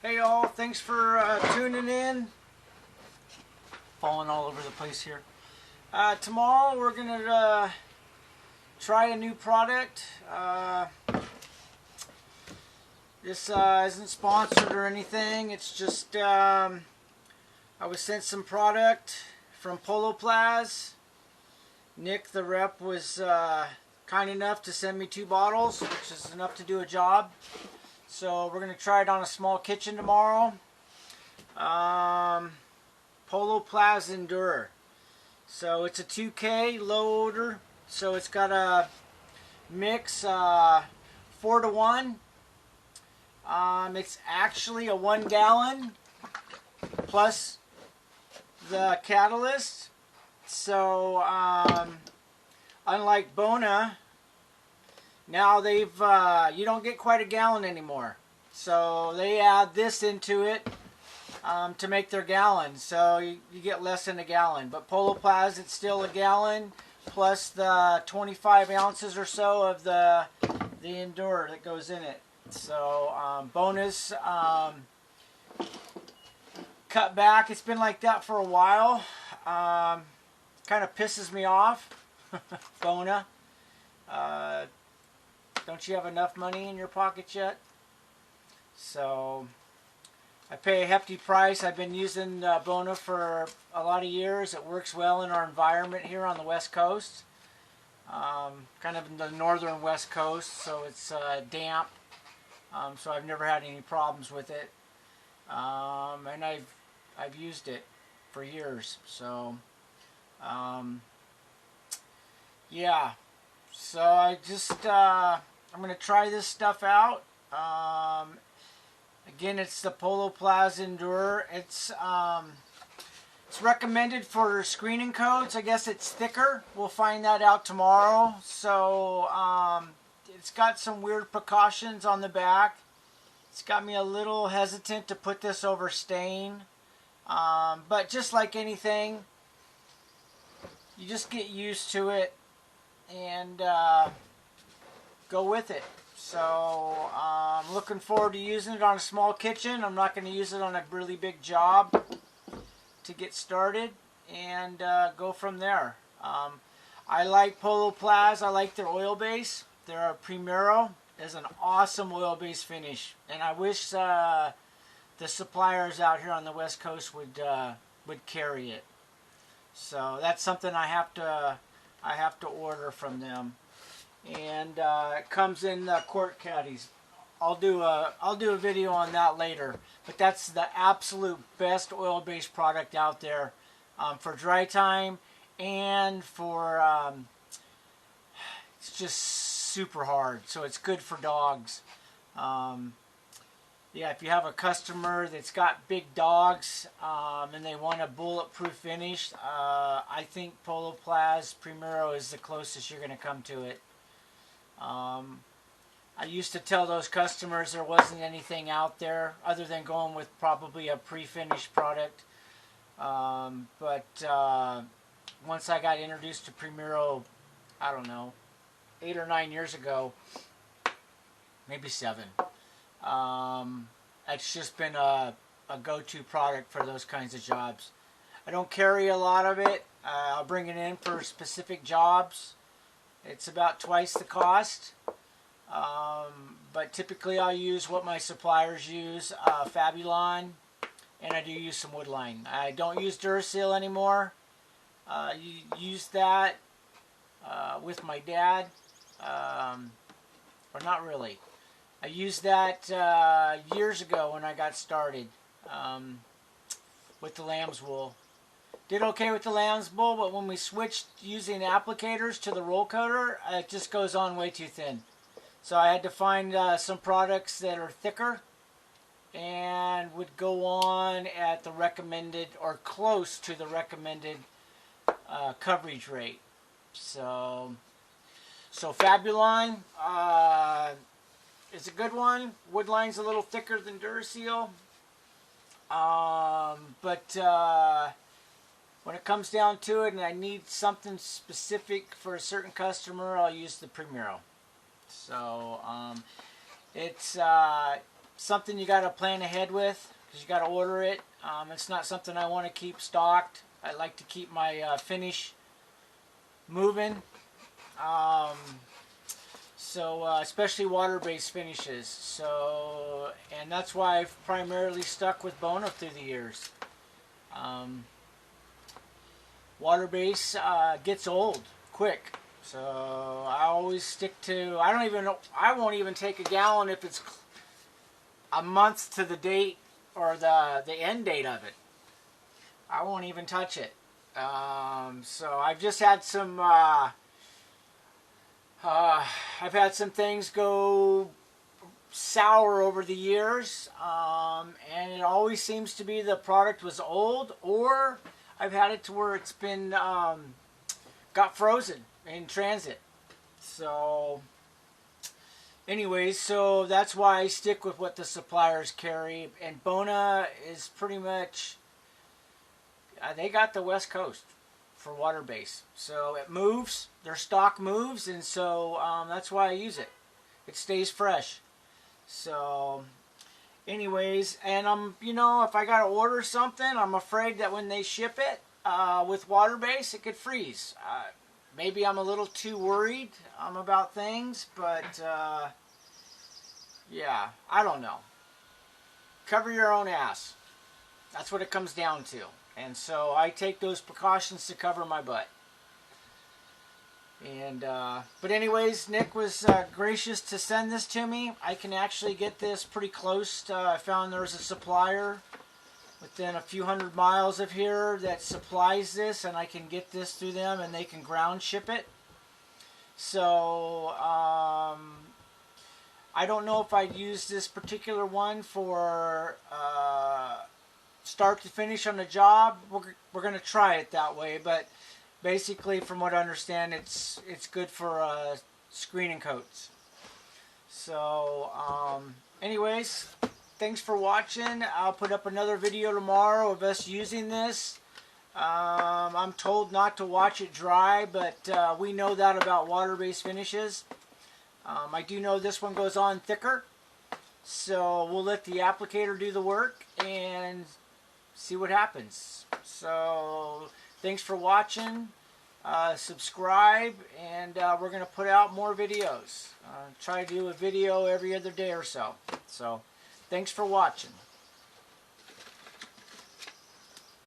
Hey all, thanks for tuning in. Falling all over the place here. Tomorrow we're going to try a new product. This isn't sponsored or anything. It's just I was sent some product from Polo Plaz. Nick, the rep, was kind enough to send me 2 bottles, which is enough to do a job. So we're going to try it on a small kitchen tomorrow. Polo Plaz Endure. So it's a 2K low odor. So it's got a mix 4-to-1. It's actually a 1 gallon plus the catalyst. So unlike Bona, now they've you don't get quite a gallon anymore. So they add this into it to make their gallon. So you get less than a gallon. But Polo Plaz, it's still a gallon plus the 25 ounces or so of the Endure that goes in it. So bonus cut back. It's been like that for a while. Kind of pisses me off. Bona. Don't you have enough money in your pocket yet? So I pay a hefty price. I've been using Bona for a lot of years. It works well in our environment here on the West Coast. Kind of in the northern West Coast, so it's damp. So I've never had any problems with it. And I've used it for years. So yeah. So I just I'm going to try this stuff out. Again, it's the Polo Plaz Endure. It's recommended for screening codes. I guess it's thicker. We'll find that out tomorrow. So it's got some weird precautions on the back. It's got me a little hesitant to put this over stain. But just like anything, you just get used to it and go with it. So I'm looking forward to using it on a small kitchen. I'm not going to use it on a really big job to get started, and go from there. I like Polo Plaz. I like their oil base. Their Primero is an awesome oil base finish, and I wish the suppliers out here on the West Coast would carry it. So that's something I have to order from them. And it comes in quart caddies. I'll do a video on that later. But that's the absolute best oil-based product out there for dry time, and for it's just super hard. So it's good for dogs. Yeah, if you have a customer that's got big dogs and they want a bulletproof finish, I think Polo Plaz Primero is the closest you're going to come to it. I used to tell those customers there wasn't anything out there other than going with probably a pre-finished product. But once I got introduced to Primero, I don't know, 8 or 9 years ago, maybe 7. It's just been a go-to product for those kinds of jobs. I don't carry a lot of it. I'll bring it in for specific jobs. It's about twice the cost. But typically I'll use what my suppliers use, Fabulon, and I do use some Woodline. I don't use Duracell anymore. Used that with my dad. Or not really. I used that years ago when I got started with the lamb's wool. Did okay with the lamb's wool, but when we switched using applicators to the roll coater, it just goes on way too thin. So I had to find some products that are thicker and would go on at the recommended, or close to the recommended coverage rate. So Fabulon is a good one. Woodline's a little thicker than Duracell. But when it comes down to it and I need something specific for a certain customer, I'll use the Primero. So it's something you got to plan ahead with, because you got to order it. It's not something I want to keep stocked. I like to keep my finish moving. Especially water-based finishes. So, and that's why I've primarily stuck with Bona through the years. Water-based gets old quick. So I always stick to, I don't even know, I won't even take a gallon if it's a month to the date or the end date of it. I won't even touch it. So I've just had some, I've had some things go sour over the years, and it always seems to be the product was old, or I've had it to where it's been, got frozen in transit. So anyways, so that's why I stick with what the suppliers carry, and Bona is pretty much, they got the West Coast for water-based. So it moves, their stock moves, and so that's why I use it. It stays fresh. So anyways, and you know, if I gotta order something, I'm afraid that when they ship it with water-based, it could freeze. Maybe I'm a little too worried about things, but yeah, I don't know. Cover your own ass. That's what it comes down to. And so I take those precautions to cover my butt. And but anyways, Nick was gracious to send this to me. I can actually get this pretty close to, I found there's a supplier within a few hundred miles of here that supplies this, and I can get this through them, and they can ground ship it. So I don't know if I'd use this particular one for start to finish on the job. We're going to try it that way, but basically, from what I understand, it's good for screening coats. So anyways, thanks for watching. I'll put up another video tomorrow of us using this. I'm told not to watch it dry, but we know that about water-based finishes. I do know this one goes on thicker, so we'll let the applicator do the work and see what happens. So thanks for watching. Subscribe, and we're going to put out more videos. Try to do a video every other day or so. So thanks for watching.